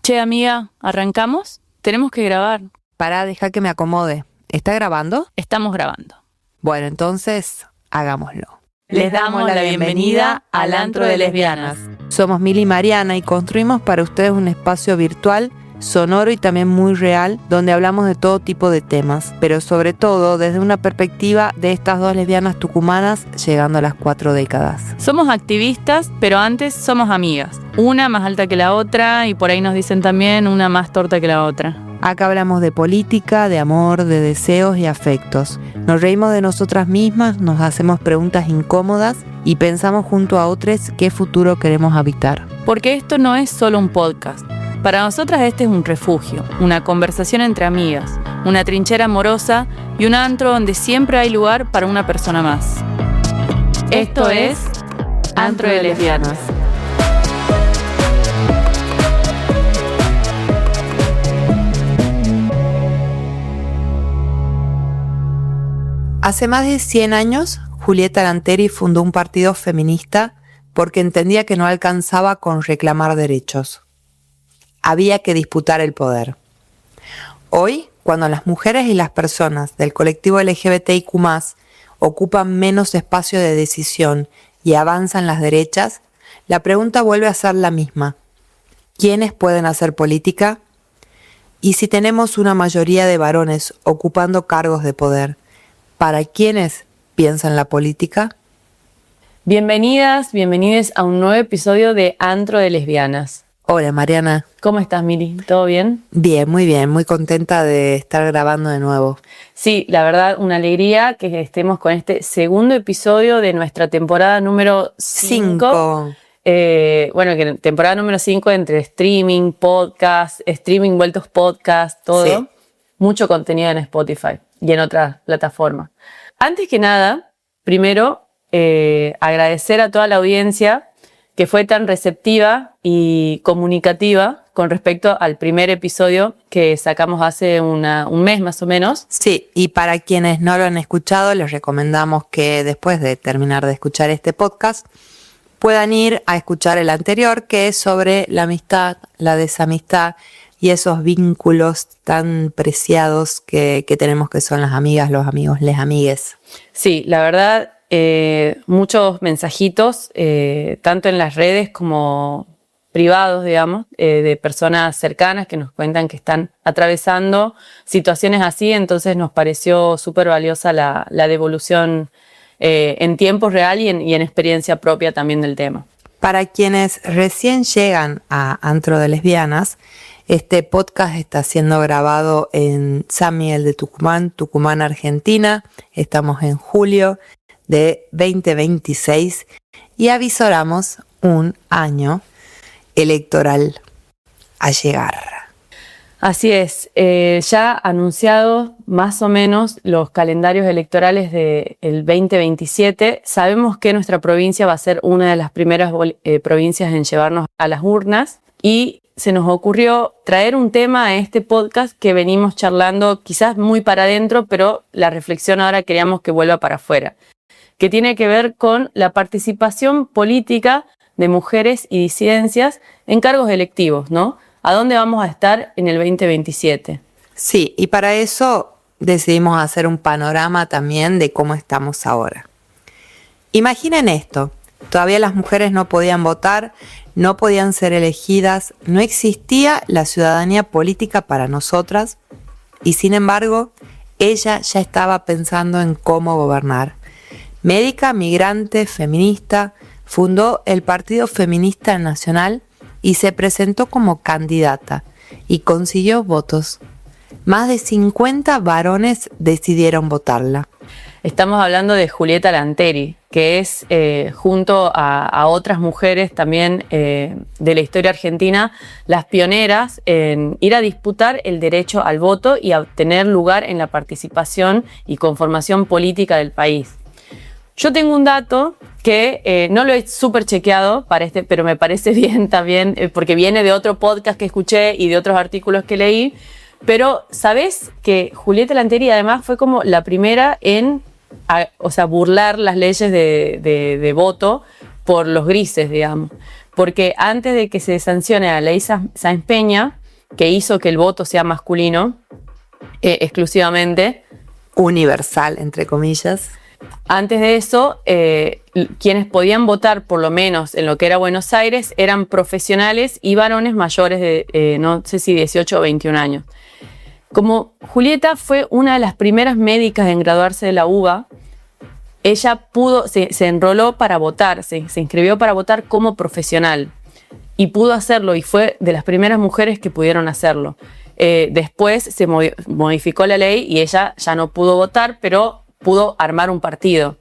Che, amiga, ¿arrancamos? Tenemos que grabar. Pará, deja que me acomode. ¿Está grabando? Estamos grabando. Bueno, entonces, hagámoslo. Les damos la bienvenida al Antro de Lesbianas. Somos Mili y Mariana y construimos para ustedes un espacio virtual, sonoro y también muy real, donde hablamos de todo tipo de temas, pero sobre todo desde una perspectiva de estas dos lesbianas tucumanas llegando a las 4 décadas. Somos activistas, pero antes somos amigas. Una más alta que la otra y por ahí nos dicen también una más torta que la otra. Acá hablamos de política, de amor, de deseos y afectos. Nos reímos de nosotras mismas, nos hacemos preguntas incómodas y pensamos junto a otros qué futuro queremos habitar. Porque esto no es solo un podcast. Para nosotras este es un refugio, una conversación entre amigas, una trinchera amorosa y un antro donde siempre hay lugar para una persona más. Esto es Antro de Lesbianas. Hace más de 100 años, Julieta Lanteri fundó un partido feminista porque entendía que no alcanzaba con reclamar derechos. Había que disputar el poder. Hoy, cuando las mujeres y las personas del colectivo LGBTIQ+, ocupan menos espacio de decisión y avanzan las derechas, la pregunta vuelve a ser la misma. ¿Quiénes pueden hacer política? Y si tenemos una mayoría de varones ocupando cargos de poder, ¿para quiénes piensan la política? Bienvenidas, bienvenidos a un nuevo episodio de Antro de Lesbianas. Hola Mariana. ¿Cómo estás, Mili? ¿Todo bien? Bien, muy contenta de estar grabando de nuevo. Sí, la verdad, una alegría que estemos con este segundo episodio de nuestra temporada número 5. Bueno, que temporada número 5 entre streaming, podcast, streaming vueltos podcast, todo. Sí. Mucho contenido en Spotify y en otras plataformas. Antes que nada, primero, agradecer a toda la audiencia que fue tan receptiva y comunicativa con respecto al primer episodio que sacamos hace un mes más o menos. Sí, y para quienes no lo han escuchado, les recomendamos que después de terminar de escuchar este podcast, puedan ir a escuchar el anterior, que es sobre la amistad, la desamistad y esos vínculos tan preciados que tenemos, que son las amigas, los amigos, les amigues. Sí, la verdad, muchos mensajitos, tanto en las redes como privados, digamos, de personas cercanas que nos cuentan que están atravesando situaciones así, entonces nos pareció súper valiosa la devolución en tiempo real y en experiencia propia también del tema. Para quienes recién llegan a Antro de Lesbianas, este podcast está siendo grabado en San Miguel de Tucumán, Tucumán, Argentina. Estamos en julio de 2026 y avisoramos un año electoral a llegar. Así es, ya anunciados más o menos los calendarios electorales del 2027, sabemos que nuestra provincia va a ser una de las primeras provincias en llevarnos a las urnas y se nos ocurrió traer un tema a este podcast que venimos charlando quizás muy para adentro, pero la reflexión ahora queríamos que vuelva para afuera, que tiene que ver con la participación política de mujeres y disidencias en cargos electivos, ¿no? ¿A dónde vamos a estar en el 2027? Sí, y para eso decidimos hacer un panorama también de cómo estamos ahora. Imaginen esto, todavía las mujeres no podían votar, no podían ser elegidas, no existía la ciudadanía política para nosotras y sin embargo ella ya estaba pensando en cómo gobernar. Médica, migrante, feminista, fundó el Partido Feminista Nacional y se presentó como candidata y consiguió votos. Más de 50 varones decidieron votarla. Estamos hablando de Julieta Lanteri, que es, junto a otras mujeres también de la historia argentina, las pioneras en ir a disputar el derecho al voto y a obtener lugar en la participación y conformación política del país. Yo tengo un dato que no lo he súper chequeado para pero me parece bien también, porque viene de otro podcast que escuché y de otros artículos que leí, pero ¿sabés que Julieta Lanteri además fue como la primera en burlar las leyes de voto por los grises, digamos? porque antes de que se sancione la ley Sáenz Peña, que hizo que el voto sea masculino exclusivamente, universal, entre comillas. Antes de eso, quienes podían votar, por lo menos en lo que era Buenos Aires, eran profesionales y varones mayores de, no sé si 18 o 21 años. Como Julieta fue una de las primeras médicas en graduarse de la UBA, ella se enroló para votar, se inscribió para votar como profesional y pudo hacerlo, y fue de las primeras mujeres que pudieron hacerlo. Después se modificó la ley y ella ya no pudo votar, pero pudo armar un partido,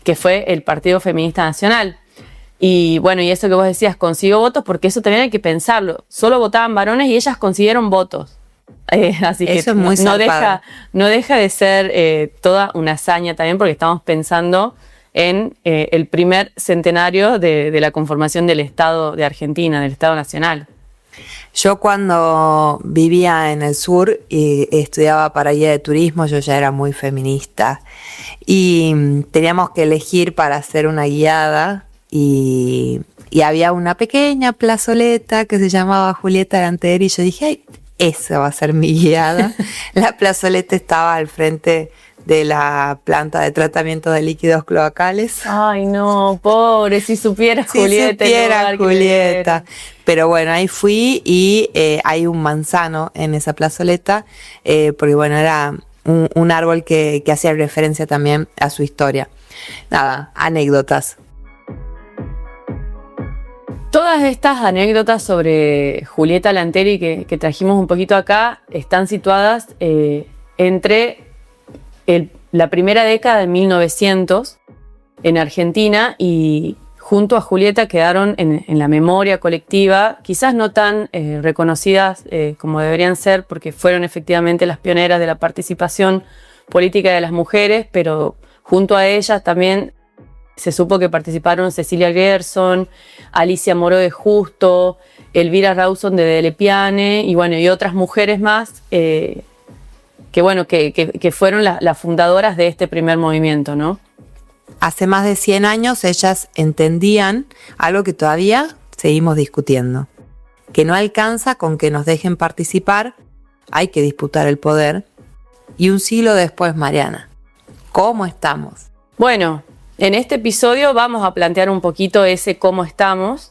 que fue el Partido Feminista Nacional. Y bueno, y eso que vos decías, consiguió votos, porque eso también hay que pensarlo. Solo votaban varones y ellas consiguieron votos. Así que eso es muy no deja de ser toda una hazaña también, porque estamos pensando en el primer centenario de la conformación del Estado de Argentina, del Estado Nacional. Yo cuando vivía en el sur y estudiaba para guía de turismo, yo ya era muy feminista y teníamos que elegir para hacer una guiada y había una pequeña plazoleta que se llamaba Julieta Lanteri y yo dije, ay, esa va a ser mi guiada. La plazoleta estaba al frente de la planta de tratamiento de líquidos cloacales. Ay, no, pobre, si supiera si Julieta. Supiera Julieta. Pero bueno, ahí fui y hay un manzano en esa plazoleta, porque bueno, era un árbol que hacía referencia también a su historia. Nada, anécdotas. Todas estas anécdotas sobre Julieta Lanteri que trajimos un poquito acá están situadas entre la primera década de 1900 en Argentina, y junto a Julieta quedaron en la memoria colectiva, quizás no tan reconocidas como deberían ser, porque fueron efectivamente las pioneras de la participación política de las mujeres, pero junto a ellas también se supo que participaron Cecilia Gerson, Alicia Moró de Justo, Elvira Rawson de Delle Piane y bueno, y otras mujeres más que fueron las fundadoras de este primer movimiento, ¿no? Hace más de 100 años ellas entendían algo que todavía seguimos discutiendo, que no alcanza con que nos dejen participar, hay que disputar el poder. Y un siglo después, Mariana, ¿cómo estamos? Bueno, en este episodio vamos a plantear un poquito ese cómo estamos,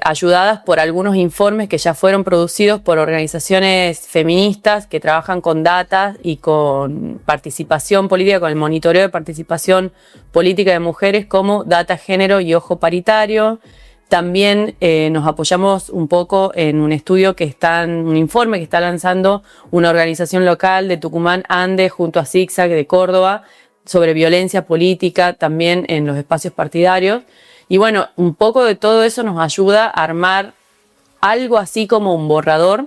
ayudadas por algunos informes que ya fueron producidos por organizaciones feministas que trabajan con data y con participación política, con el monitoreo de participación política de mujeres, como Data Género y Ojo Paritario. También nos apoyamos un poco en un estudio un informe que está lanzando una organización local de Tucumán, Ande, junto a ZigZag de Córdoba, sobre violencia política también en los espacios partidarios. Y bueno, un poco de todo eso nos ayuda a armar algo así como un borrador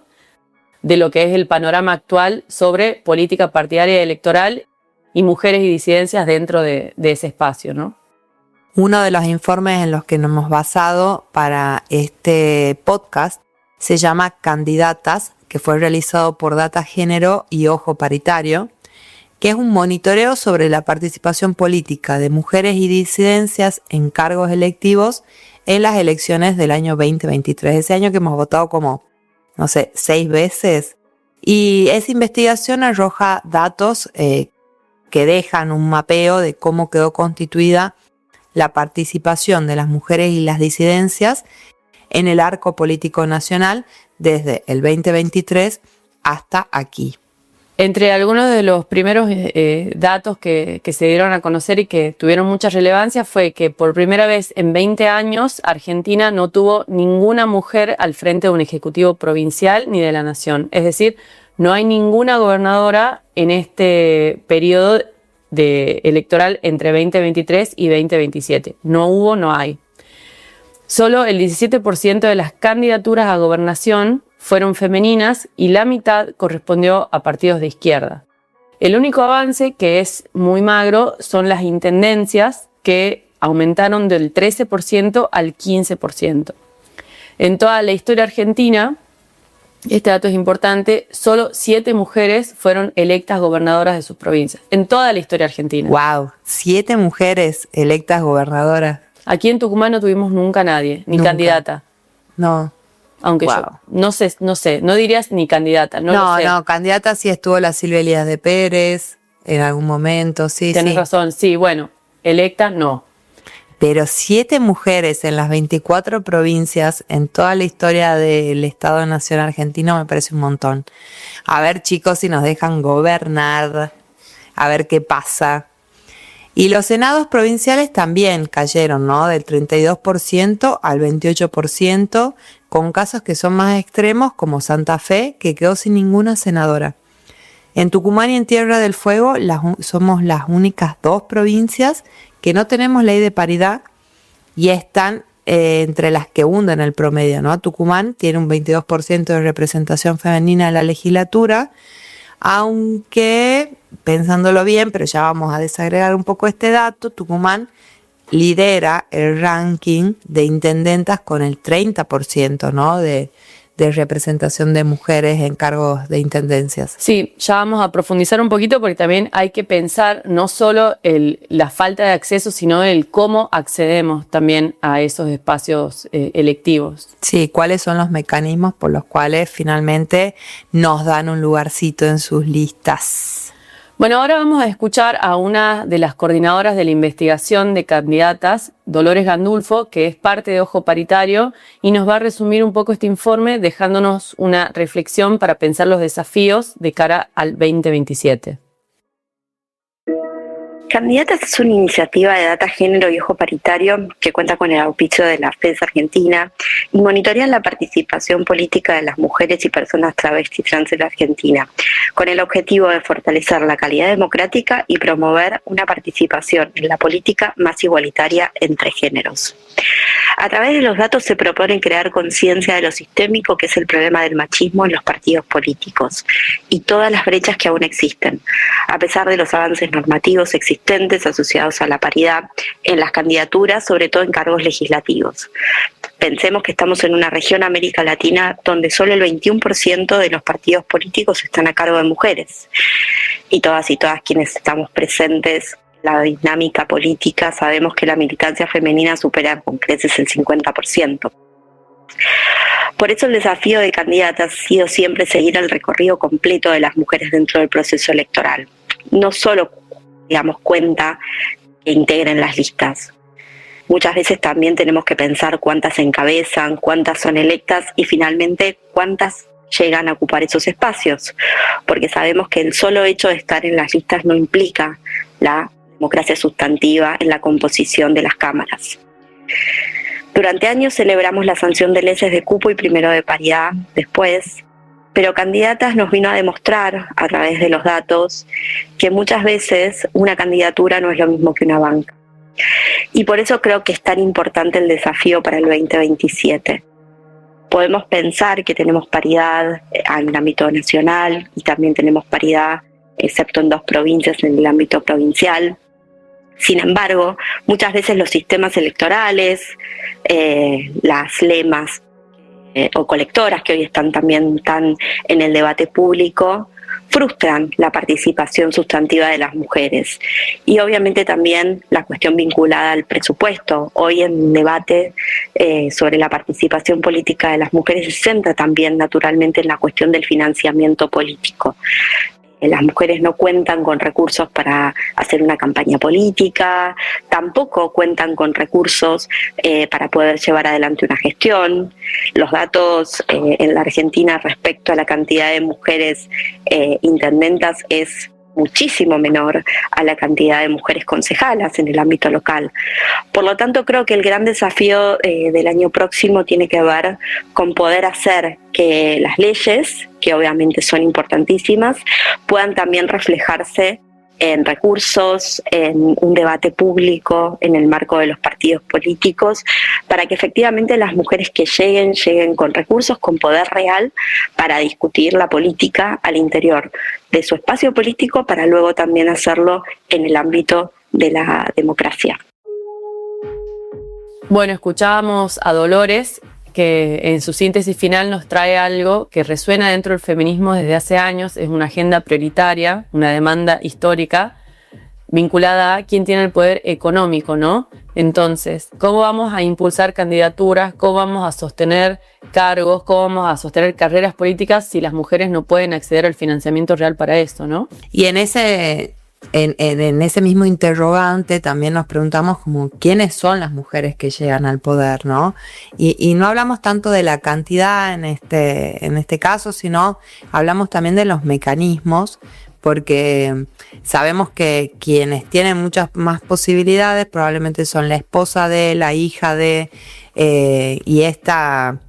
de lo que es el panorama actual sobre política partidaria y electoral y mujeres y disidencias dentro de ese espacio, ¿no? Uno de los informes en los que nos hemos basado para este podcast se llama Candidatas, que fue realizado por Data Género y Ojo Paritario, que es un monitoreo sobre la participación política de mujeres y disidencias en cargos electivos en las elecciones del año 2023, ese año que hemos votado como, 6 veces. Y esa investigación arroja datos que dejan un mapeo de cómo quedó constituida la participación de las mujeres y las disidencias en el arco político nacional desde el 2023 hasta aquí. Entre algunos de los primeros datos que se dieron a conocer y que tuvieron mucha relevancia fue que por primera vez en 20 años Argentina no tuvo ninguna mujer al frente de un ejecutivo provincial ni de la nación. Es decir, no hay ninguna gobernadora en este periodo electoral entre 2023 y 2027. No hubo, no hay. Solo el 17% de las candidaturas a gobernación fueron femeninas y la mitad correspondió a partidos de izquierda. El único avance, que es muy magro, son las intendencias, que aumentaron del 13% al 15%. En toda la historia argentina, este dato es importante, solo 7 mujeres fueron electas gobernadoras de sus provincias. En toda la historia argentina. ¡Wow! 7 mujeres electas gobernadoras. Aquí en Tucumán no tuvimos nunca nadie, ni Nunca. candidata. No. Aunque Wow. yo no sé, no dirías ni candidata, no lo sé. No, candidata sí estuvo la Silvia Elías de Pérez en algún momento, sí, Tenés sí. razón, sí, bueno, electa no. Pero 7 mujeres en las 24 provincias en toda la historia del Estado Nacional Argentino me parece un montón. A ver, chicos, si nos dejan gobernar, a ver qué pasa. Y los senados provinciales también cayeron, ¿no? Del 32% al 28%, con casos que son más extremos, como Santa Fe, que quedó sin ninguna senadora. En Tucumán y en Tierra del Fuego somos las únicas 2 provincias que no tenemos ley de paridad y están entre las que hunden el promedio, ¿no? Tucumán tiene un 22% de representación femenina en la legislatura, aunque, pensándolo bien, pero ya vamos a desagregar un poco este dato, Tucumán lidera el ranking de intendentas con el 30%, ¿no? de representación de mujeres en cargos de intendencias. Sí, ya vamos a profundizar un poquito porque también hay que pensar no solo la falta de acceso, sino el cómo accedemos también a esos espacios electivos. Sí, cuáles son los mecanismos por los cuales finalmente nos dan un lugarcito en sus listas. Bueno, ahora vamos a escuchar a una de las coordinadoras de la investigación de candidatas, Dolores Gandulfo, que es parte de Ojo Paritario, y nos va a resumir un poco este informe, dejándonos una reflexión para pensar los desafíos de cara al 2027. Candidatas es una iniciativa de Data Género y Ojo Paritario que cuenta con el auspicio de la FES Argentina y monitorea la participación política de las mujeres y personas travesti y trans en la Argentina, con el objetivo de fortalecer la calidad democrática y promover una participación en la política más igualitaria entre géneros. A través de los datos se propone crear conciencia de lo sistémico que es el problema del machismo en los partidos políticos y todas las brechas que aún existen, a pesar de los avances normativos existentes asociados a la paridad en las candidaturas, sobre todo en cargos legislativos. Pensemos que estamos en una región América Latina donde solo el 21% de los partidos políticos están a cargo de mujeres. Y todas quienes estamos presentes en la dinámica política sabemos que la militancia femenina supera con creces el 50%. Por eso el desafío de candidatas ha sido siempre seguir el recorrido completo de las mujeres dentro del proceso electoral. No solo, cuenta que integren las listas. Muchas veces también tenemos que pensar cuántas encabezan, cuántas son electas y finalmente cuántas llegan a ocupar esos espacios, porque sabemos que el solo hecho de estar en las listas no implica la democracia sustantiva en la composición de las cámaras. Durante años celebramos la sanción de leyes de cupo y primero de paridad después, pero Candidatas nos vino a demostrar a través de los datos que muchas veces una candidatura no es lo mismo que una banca. Y por eso creo que es tan importante el desafío para el 2027. Podemos pensar que tenemos paridad en el ámbito nacional y también tenemos paridad, excepto en 2 provincias, en el ámbito provincial. Sin embargo, muchas veces los sistemas electorales, las lemas o colectoras que hoy están en el debate público, frustran la participación sustantiva de las mujeres. Y obviamente también la cuestión vinculada al presupuesto. Hoy en debate sobre la participación política de las mujeres se centra también naturalmente en la cuestión del financiamiento político. Las mujeres no cuentan con recursos para hacer una campaña política, tampoco cuentan con recursos para poder llevar adelante una gestión. Los datos en la Argentina respecto a la cantidad de mujeres intendentas es muchísimo menor a la cantidad de mujeres concejalas en el ámbito local. Por lo tanto, creo que el gran desafío del año próximo tiene que ver con poder hacer que las leyes, que obviamente son importantísimas, puedan también reflejarse en recursos, en un debate público, en el marco de los partidos políticos, para que efectivamente las mujeres que lleguen con recursos, con poder real, para discutir la política al interior de su espacio político, para luego también hacerlo en el ámbito de la democracia. Bueno, escuchábamos a Dolores, que en su síntesis final nos trae algo que resuena dentro del feminismo desde hace años, es una agenda prioritaria, una demanda histórica vinculada a quién tiene el poder económico, ¿no? Entonces, ¿cómo vamos a impulsar candidaturas? ¿Cómo vamos a sostener cargos? ¿Cómo vamos a sostener carreras políticas si las mujeres no pueden acceder al financiamiento real para eso, ¿no? Y en ese mismo interrogante también nos preguntamos como quiénes son las mujeres que llegan al poder, ¿no? Y no hablamos tanto de la cantidad en este caso, sino hablamos también de los mecanismos, porque sabemos que quienes tienen muchas más posibilidades probablemente son la esposa de, la hija de, y esta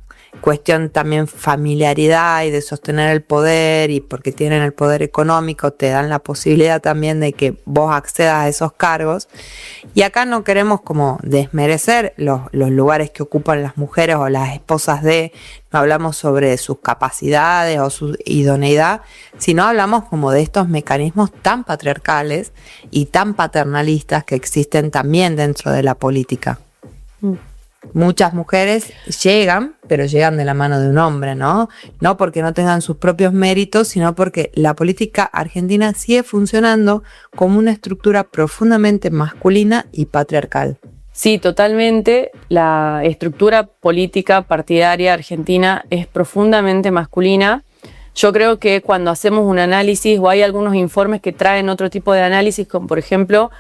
cuestión también familiaridad y de sostener el poder, y porque tienen el poder económico te dan la posibilidad también de que vos accedas a esos cargos. Y acá no queremos como desmerecer los lugares que ocupan las mujeres o las esposas de, no hablamos sobre sus capacidades o su idoneidad, sino hablamos como de estos mecanismos tan patriarcales y tan paternalistas que existen también dentro de la política. Muchas mujeres llegan, pero llegan de la mano de un hombre, ¿no? No porque no tengan sus propios méritos, sino porque la política argentina sigue funcionando como una estructura profundamente masculina y patriarcal. Sí, totalmente. La estructura política partidaria argentina es profundamente masculina. Yo creo que cuando hacemos un análisis, o hay algunos informes que traen otro tipo de análisis, como por ejemplo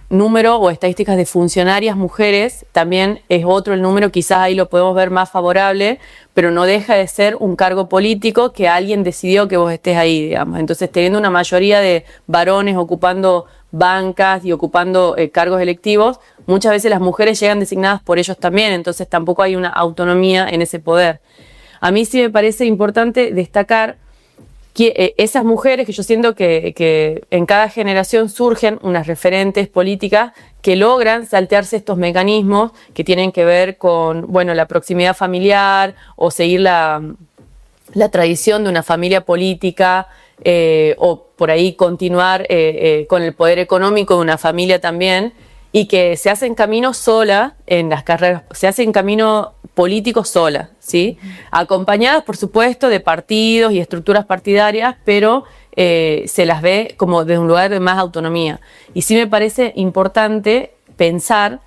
número o estadísticas de funcionarias mujeres, también es otro el número, quizás ahí lo podemos ver más favorable, pero no deja de ser un cargo político que alguien decidió que vos estés ahí, digamos. Entonces, teniendo una mayoría de varones ocupando bancas y ocupando cargos electivos, muchas veces las mujeres llegan designadas por ellos también, entonces tampoco hay una autonomía en ese poder. A mí sí me parece importante destacar que esas mujeres, que yo siento que en cada generación surgen unas referentes políticas que logran saltearse estos mecanismos que tienen que ver con, bueno, la proximidad familiar o seguir la tradición de una familia política, o por ahí continuar con el poder económico de una familia también, y que se hacen camino sola en las carreras, se hacen camino político sola, ¿sí? Acompañadas, por supuesto, de partidos y estructuras partidarias, pero se las ve como de un lugar de más autonomía. Y sí me parece importante pensar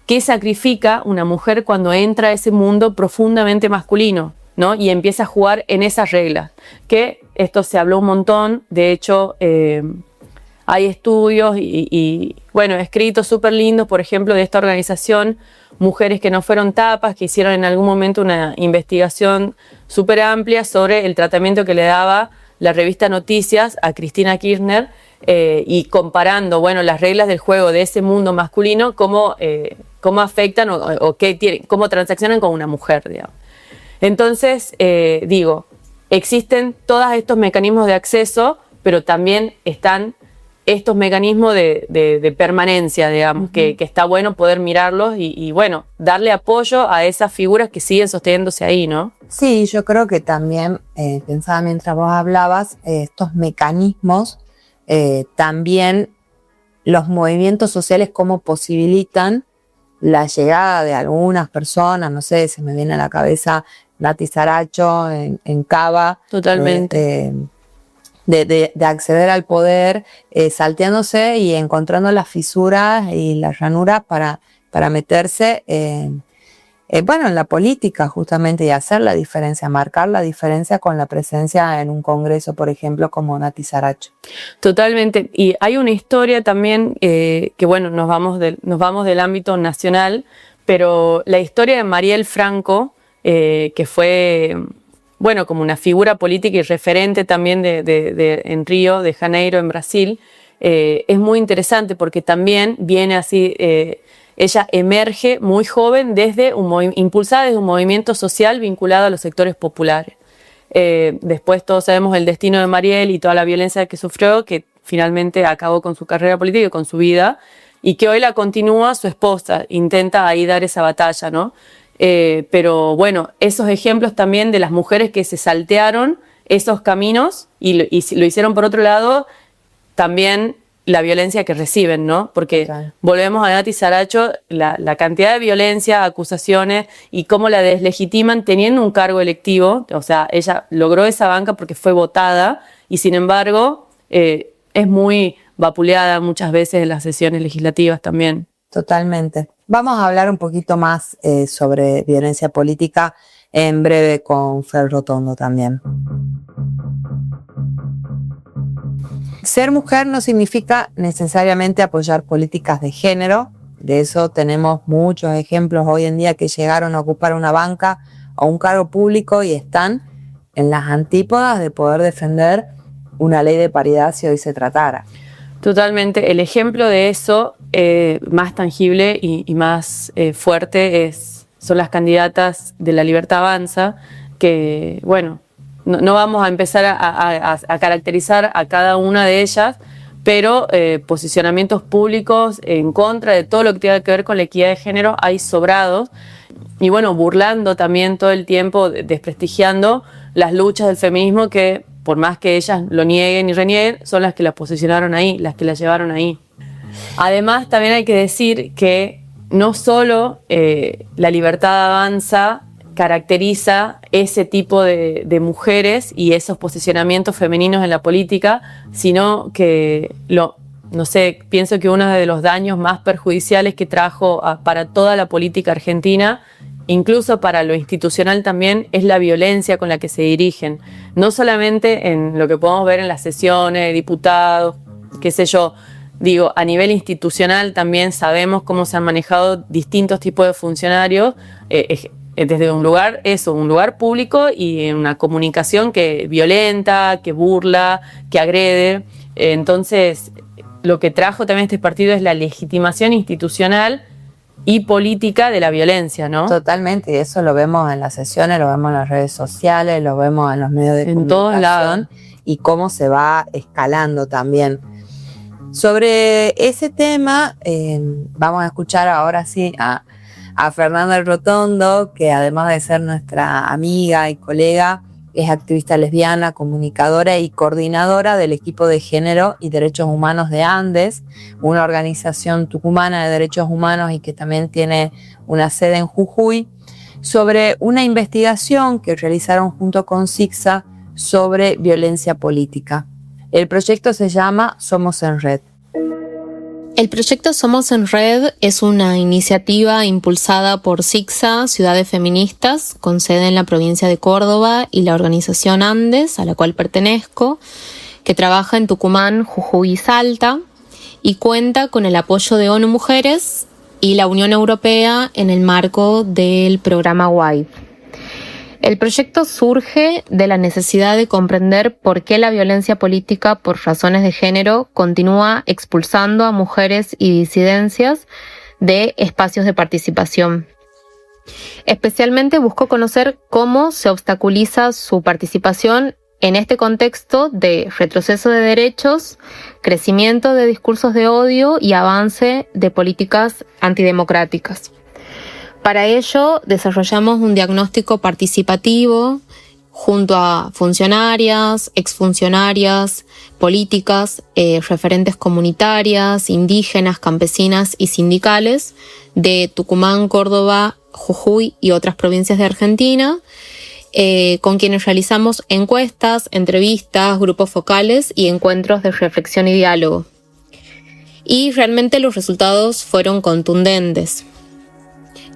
qué sacrifica una mujer cuando entra a ese mundo profundamente masculino, ¿no? Y empieza a jugar en esas reglas, que esto se habló un montón, de hecho hay estudios y bueno, escritos súper lindos, por ejemplo, de esta organización Mujeres que no fueron tapas, que hicieron en algún momento una investigación súper amplia sobre el tratamiento que le daba la revista Noticias a Cristina Kirchner, y comparando, bueno, las reglas del juego de ese mundo masculino, cómo afectan o cómo transaccionan con una mujer, digamos. Entonces, digo, existen todos estos mecanismos de acceso, pero también están estos mecanismos de permanencia, digamos, que está bueno poder mirarlos y bueno, darle apoyo a esas figuras que siguen sosteniéndose ahí, ¿no? Sí, yo creo que también, pensaba mientras vos hablabas, estos mecanismos, también los movimientos sociales, cómo posibilitan la llegada de algunas personas, no sé, se me viene a la cabeza Nati Saracho en Cava. Totalmente. De acceder al poder, salteándose y encontrando las fisuras y las ranuras para meterse en la política justamente, y hacer la diferencia, marcar la diferencia con la presencia en un congreso, por ejemplo, como Nati Saracho. Totalmente. Y hay una historia también que bueno, nos vamos del ámbito nacional, pero la historia de Marielle Franco, que fue, bueno, como una figura política y referente también en Río de Janeiro, en Brasil, es muy interesante porque también viene así, ella emerge muy joven impulsada desde un movimiento social vinculado a los sectores populares. Después todos sabemos el destino de Marielle y toda la violencia que sufrió, que finalmente acabó con su carrera política y con su vida, y que hoy la continúa su esposa, intenta ahí dar esa batalla, ¿no? Pero bueno, esos ejemplos también de las mujeres que se saltearon esos caminos y lo hicieron por otro lado, también la violencia que reciben, ¿no? Porque claro, volvemos a Nati Saracho, la cantidad de violencia, acusaciones y cómo la deslegitiman teniendo un cargo electivo. O sea, ella logró esa banca porque fue votada y sin embargo es es muy vapuleada muchas veces en las sesiones legislativas también. Totalmente. Vamos a hablar un poquito más sobre violencia política en breve con Fer Rotondo también. Ser mujer no significa necesariamente apoyar políticas de género. De eso tenemos muchos ejemplos hoy en día que llegaron a ocupar una banca o un cargo público y están en las antípodas de poder defender una ley de paridad si hoy se tratara. Totalmente. El ejemplo de eso más tangible y más fuerte son las candidatas de La Libertad Avanza, que, bueno, no vamos a empezar a caracterizar a cada una de ellas, pero posicionamientos públicos en contra de todo lo que tenga que ver con la equidad de género hay sobrados. Y bueno, burlando también todo el tiempo, desprestigiando las luchas del feminismo que, por más que ellas lo nieguen y renieguen, son las que las posicionaron ahí, las que las llevaron ahí. Además, también hay que decir que no solo La Libertad Avanza caracteriza ese tipo de mujeres y esos posicionamientos femeninos en la política, sino que, no sé, pienso que uno de los daños más perjudiciales que trajo para toda la política argentina, incluso para lo institucional también, es la violencia con la que se dirigen. No solamente en lo que podemos ver en las sesiones de diputados, qué sé yo, digo, a nivel institucional también sabemos cómo se han manejado distintos tipos de funcionarios, desde un lugar público y en una comunicación que violenta, que burla, que agrede. Entonces, lo que trajo también este partido es la legitimación institucional y política de la violencia, ¿no? Totalmente, y eso lo vemos en las sesiones, lo vemos en las redes sociales, lo vemos en los medios de comunicación. En todos lados. Y cómo se va escalando también. Sobre ese tema, vamos a escuchar ahora sí a Fernanda Rotondo, que además de ser nuestra amiga y colega, es activista lesbiana, comunicadora y coordinadora del equipo de género y derechos humanos de Andes, una organización tucumana de derechos humanos y que también tiene una sede en Jujuy, sobre una investigación que realizaron junto con SICSA sobre violencia política. El proyecto se llama Somos en Red. El proyecto Somos en Red es una iniciativa impulsada por SICSA, Ciudades Feministas, con sede en la provincia de Córdoba, y la organización Andes, a la cual pertenezco, que trabaja en Tucumán, Jujuy y Salta, y cuenta con el apoyo de ONU Mujeres y la Unión Europea en el marco del programa WIDE. El proyecto surge de la necesidad de comprender por qué la violencia política por razones de género continúa expulsando a mujeres y disidencias de espacios de participación. Especialmente buscó conocer cómo se obstaculiza su participación en este contexto de retroceso de derechos, crecimiento de discursos de odio y avance de políticas antidemocráticas. Para ello, desarrollamos un diagnóstico participativo junto a funcionarias, exfuncionarias, políticas, referentes comunitarias, indígenas, campesinas y sindicales de Tucumán, Córdoba, Jujuy y otras provincias de Argentina, con quienes realizamos encuestas, entrevistas, grupos focales y encuentros de reflexión y diálogo. Y realmente los resultados fueron contundentes.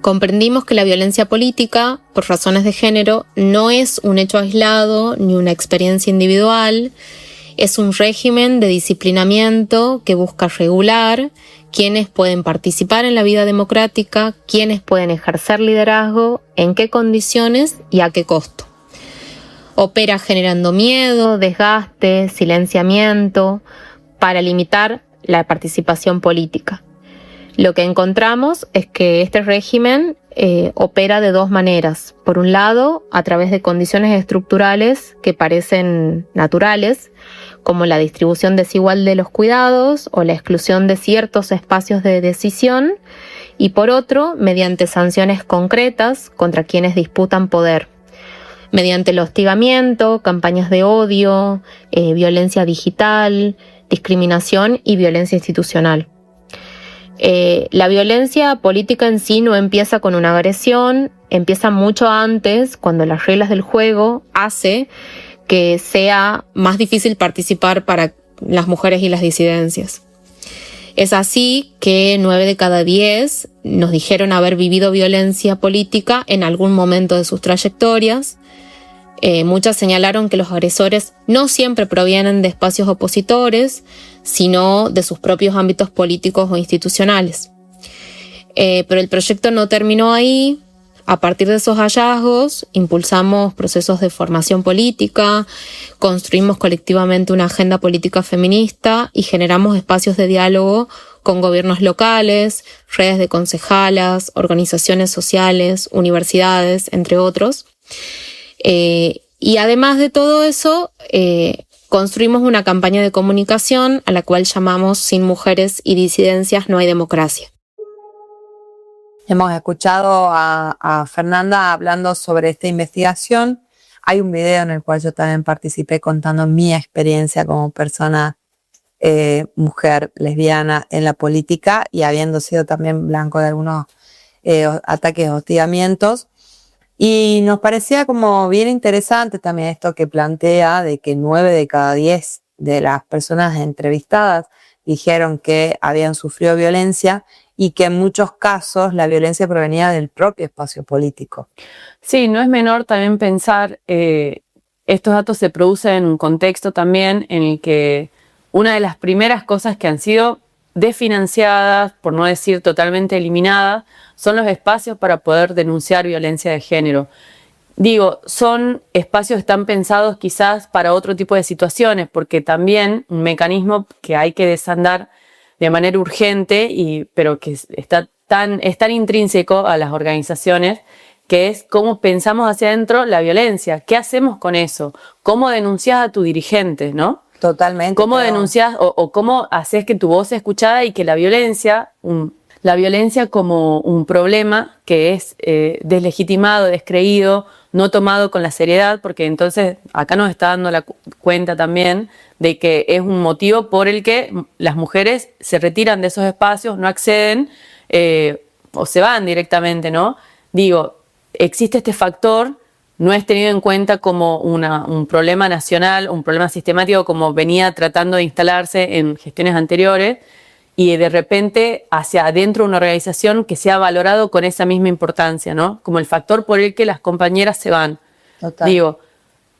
Comprendimos que la violencia política, por razones de género, no es un hecho aislado ni una experiencia individual, es un régimen de disciplinamiento que busca regular quiénes pueden participar en la vida democrática, quiénes pueden ejercer liderazgo, en qué condiciones y a qué costo. Opera generando miedo, desgaste, silenciamiento, para limitar la participación política. Lo que encontramos es que este régimen opera de dos maneras. Por un lado, a través de condiciones estructurales que parecen naturales, como la distribución desigual de los cuidados o la exclusión de ciertos espacios de decisión, y por otro, mediante sanciones concretas contra quienes disputan poder, mediante el hostigamiento, campañas de odio, violencia digital, discriminación y violencia institucional. La violencia política en sí no empieza con una agresión, empieza mucho antes, cuando las reglas del juego hace que sea más difícil participar para las mujeres y las disidencias. Es así que 9 de cada 10 nos dijeron haber vivido violencia política en algún momento de sus trayectorias. Muchas señalaron que los agresores no siempre provienen de espacios opositores, sino de sus propios ámbitos políticos o institucionales. Pero el proyecto no terminó ahí. A partir de esos hallazgos, impulsamos procesos de formación política, construimos colectivamente una agenda política feminista y generamos espacios de diálogo con gobiernos locales, redes de concejalas, organizaciones sociales, universidades, entre otros. Y además de todo eso, construimos una campaña de comunicación a la cual llamamos Sin mujeres y disidencias no hay democracia. Hemos escuchado a Fernanda hablando sobre esta investigación. Hay un video en el cual yo también participé contando mi experiencia como persona mujer lesbiana en la política y habiendo sido también blanco de algunos ataques o hostigamientos. Y nos parecía como bien interesante también esto que plantea de que 9 de cada 10 de las personas entrevistadas dijeron que habían sufrido violencia y que en muchos casos la violencia provenía del propio espacio político. Sí, no es menor también pensar, estos datos se producen en un contexto también en el que una de las primeras cosas que han sido desfinanciadas, por no decir totalmente eliminadas, son los espacios para poder denunciar violencia de género. Digo, son espacios que están pensados quizás para otro tipo de situaciones, porque también un mecanismo que hay que desandar de manera urgente, pero que es tan intrínseco a las organizaciones, que es cómo pensamos hacia adentro la violencia. ¿Qué hacemos con eso? ¿Cómo denuncias a tu dirigente, no? Totalmente. ¿Cómo denuncias o cómo haces que tu voz sea escuchada y que la violencia como un problema que es deslegitimado, descreído, no tomado con la seriedad, porque entonces acá nos está dando la cuenta también de que es un motivo por el que las mujeres se retiran de esos espacios, no acceden o se van directamente, ¿no? Digo, existe este factor, no es tenido en cuenta como un problema nacional, un problema sistemático como venía tratando de instalarse en gestiones anteriores, y de repente hacia adentro de una organización que sea valorado con esa misma importancia, ¿no? Como el factor por el que las compañeras se van. Total. Digo,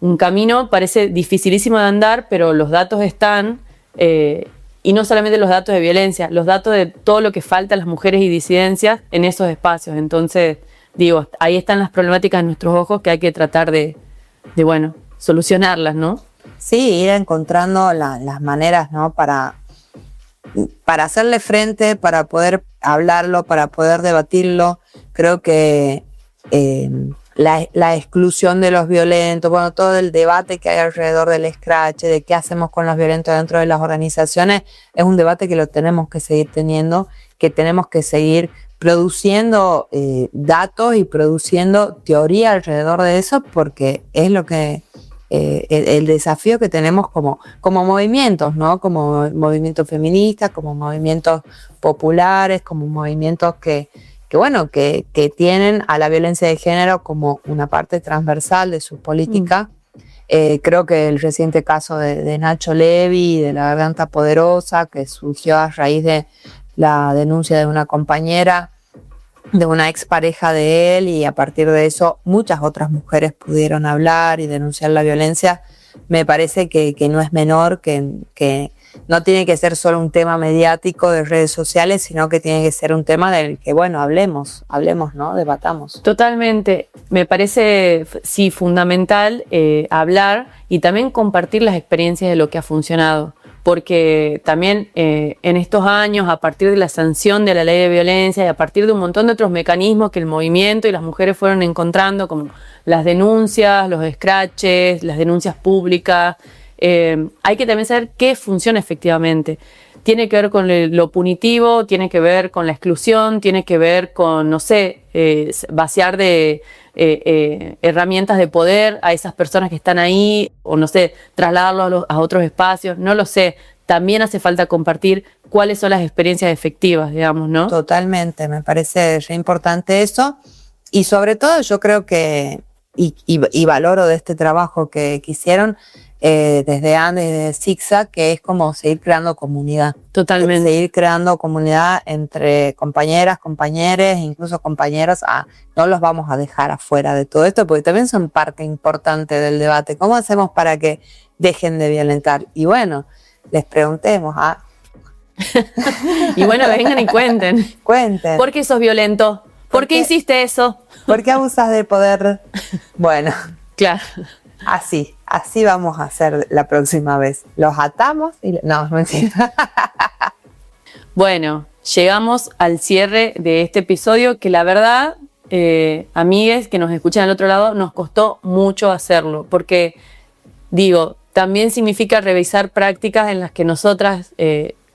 un camino parece dificilísimo de andar, pero los datos están, y no solamente los datos de violencia, los datos de todo lo que falta a las mujeres y disidencias en esos espacios. Entonces, digo, ahí están las problemáticas en nuestros ojos que hay que tratar de solucionarlas, ¿no? Sí, ir encontrando las maneras, ¿no? Para hacerle frente, para poder hablarlo, para poder debatirlo. Creo que la exclusión de los violentos, bueno, todo el debate que hay alrededor del escrache, de qué hacemos con los violentos dentro de las organizaciones, es un debate que lo tenemos que seguir teniendo, que tenemos que seguir produciendo datos y produciendo teoría alrededor de eso, porque es lo que el desafío que tenemos como movimientos, ¿no? Como movimientos feministas, como movimientos populares, como movimientos que tienen a la violencia de género como una parte transversal de su política. Creo que el reciente caso de Nacho Levi, de la Garganta Poderosa, que surgió a raíz de la denuncia de una compañera, de una expareja de él, y a partir de eso muchas otras mujeres pudieron hablar y denunciar la violencia. Me parece que no es menor, que no tiene que ser solo un tema mediático de redes sociales, sino que tiene que ser un tema del que, bueno, hablemos, ¿no? Debatamos. Totalmente. Me parece, sí, fundamental hablar y también compartir las experiencias de lo que ha funcionado. Porque también en estos años, a partir de la sanción de la ley de violencia y a partir de un montón de otros mecanismos que el movimiento y las mujeres fueron encontrando, como las denuncias, los scratches, las denuncias públicas, hay que también saber qué funciona efectivamente. Tiene que ver con lo punitivo, tiene que ver con la exclusión, tiene que ver con, no sé, vaciar de herramientas de poder a esas personas que están ahí, o no sé, trasladarlos a otros espacios, no lo sé. También hace falta compartir cuáles son las experiencias efectivas, digamos, ¿no? Totalmente, me parece re importante eso. Y sobre todo yo creo que, y valoro de este trabajo que hicieron, desde Andes y desde Zigzag, que es como seguir creando comunidad. Totalmente. Seguir creando comunidad entre compañeras, compañeros, incluso compañeros. No los vamos a dejar afuera de todo esto, porque también son parte importante del debate. ¿Cómo hacemos para que dejen de violentar? Y bueno, les preguntemos. Y bueno, vengan y cuenten. Cuenten. ¿Por qué sos violento? ¿Por qué hiciste eso? ¿Por qué abusas del poder? Bueno, Claro. así vamos a hacer la próxima vez. Los atamos y... No, no entiendo. Bueno, llegamos al cierre de este episodio que la verdad, amigues que nos escuchan al otro lado, nos costó mucho hacerlo porque, digo, también significa revisar prácticas en las que nosotras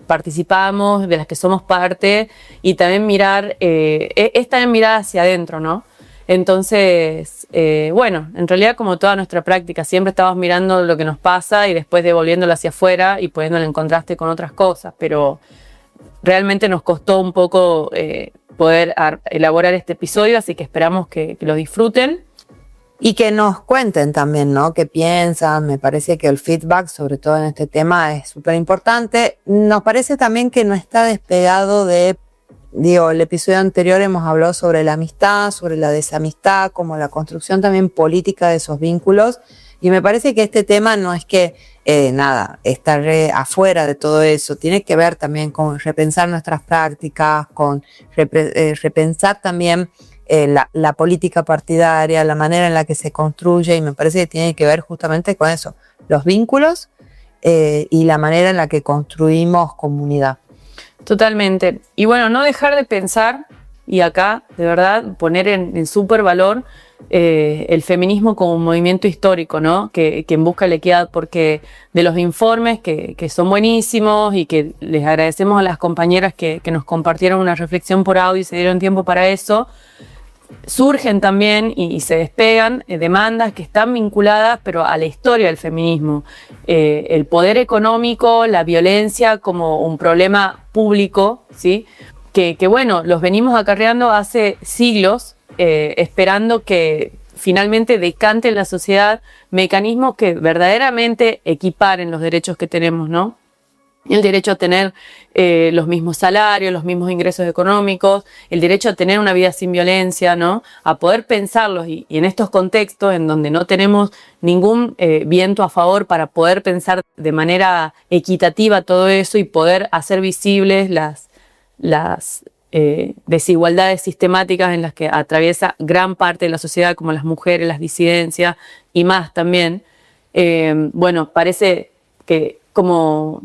participamos, de las que somos parte y también mirar, es también mirar hacia adentro, ¿no? Entonces, bueno, en realidad como toda nuestra práctica, siempre estamos mirando lo que nos pasa y después devolviéndolo hacia afuera y poniéndolo en contraste con otras cosas, pero realmente nos costó un poco poder elaborar este episodio, así que esperamos que lo disfruten. Y que nos cuenten también, ¿no? ¿Qué piensan? Me parece que el feedback, sobre todo en este tema, es súper importante. Nos parece también que no está despegado de... Digo, el episodio anterior hemos hablado sobre la amistad, sobre la desamistad, como la construcción también política de esos vínculos. Y me parece que este tema no es que, estar afuera de todo eso. Tiene que ver también con repensar nuestras prácticas, con repensar también la política partidaria, la manera en la que se construye. Y me parece que tiene que ver justamente con eso, los vínculos y la manera en la que construimos comunidad. Totalmente. Y bueno, no dejar de pensar, y acá, de verdad, poner en súper valor el feminismo como un movimiento histórico, ¿no? Que en busca de la equidad, porque de los informes que son buenísimos y que les agradecemos a las compañeras que nos compartieron una reflexión por audio y se dieron tiempo para eso, surgen también y se despegan demandas que están vinculadas pero a la historia del feminismo. El poder económico, la violencia como un problema público, ¿sí? Que bueno, los venimos acarreando hace siglos, esperando que finalmente decante en la sociedad mecanismos que verdaderamente equiparen los derechos que tenemos, ¿no? El derecho a tener los mismos salarios, los mismos ingresos económicos, el derecho a tener una vida sin violencia, ¿no? A poder pensarlos y en estos contextos en donde no tenemos ningún viento a favor para poder pensar de manera equitativa todo eso y poder hacer visibles las desigualdades sistemáticas en las que atraviesa gran parte de la sociedad, como las mujeres, las disidencias y más también. Bueno, parece que como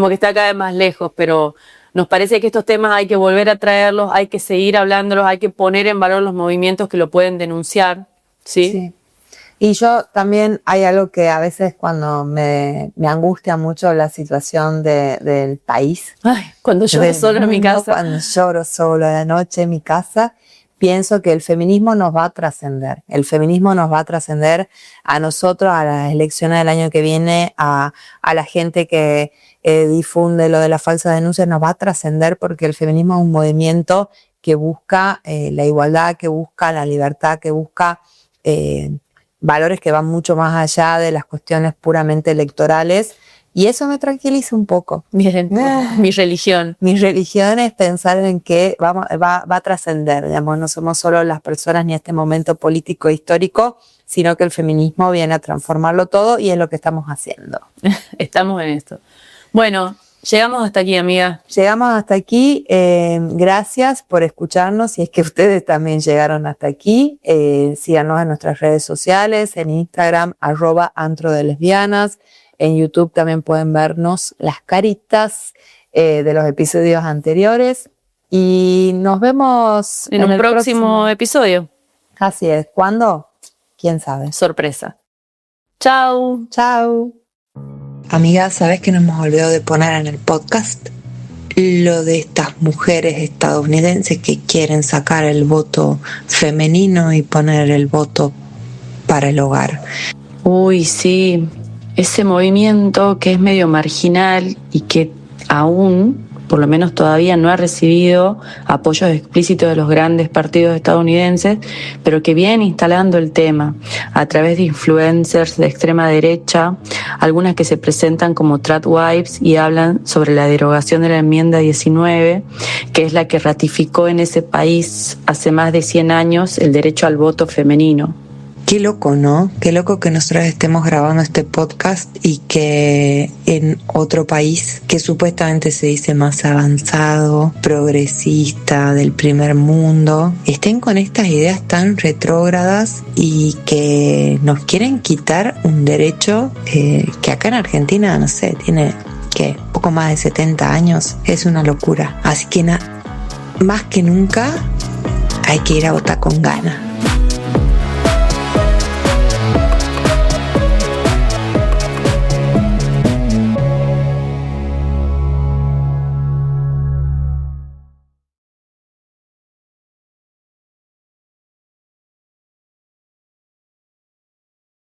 que está cada vez más lejos, pero nos parece que estos temas hay que volver a traerlos, hay que seguir hablándolos, hay que poner en valor los movimientos que lo pueden denunciar, ¿sí? Sí. Y yo también hay algo que a veces cuando me angustia mucho la situación del país. Ay, cuando lloro solo en mi casa. Cuando lloro solo a la noche en mi casa, pienso que el feminismo nos va a trascender. El feminismo nos va a trascender a nosotros, a las elecciones del año que viene, a la gente que difunde lo de las falsas denuncias, nos va a trascender porque el feminismo es un movimiento que busca la igualdad, que busca la libertad, que busca valores que van mucho más allá de las cuestiones puramente electorales. Y eso me tranquiliza un poco. Bien, mi religión. Mi religión es pensar en que va a trascender, digamos, no somos solo las personas ni este momento político e histórico, sino que el feminismo viene a transformarlo todo y es lo que estamos haciendo. Estamos en esto. Bueno, llegamos hasta aquí, amiga. Llegamos hasta aquí. Gracias por escucharnos. Si es que ustedes también llegaron hasta aquí, síganos en nuestras redes sociales, en Instagram, @antrodelesbianas. En YouTube también pueden vernos las caritas de los episodios anteriores. Y nos vemos en un próximo episodio. Así es. ¿Cuándo? ¿Quién sabe? Sorpresa. Chau. Chau. Amiga, ¿sabes que nos hemos olvidado de poner en el podcast? Lo de estas mujeres estadounidenses que quieren sacar el voto femenino y poner el voto para el hogar. Uy, sí. Ese movimiento que es medio marginal y que aún por lo menos todavía no ha recibido apoyos explícitos de los grandes partidos estadounidenses, pero que vienen instalando el tema a través de influencers de extrema derecha, algunas que se presentan como tradwives y hablan sobre la derogación de la enmienda 19, que es la que ratificó en ese país hace más de 100 años el derecho al voto femenino. Qué loco, ¿no? Qué loco que nosotros estemos grabando este podcast y que en otro país que supuestamente se dice más avanzado, progresista, del primer mundo, estén con estas ideas tan retrógradas y que nos quieren quitar un derecho que acá en Argentina, no sé, tiene que poco más de 70 años. Es una locura. Así que más que nunca hay que ir a votar con ganas.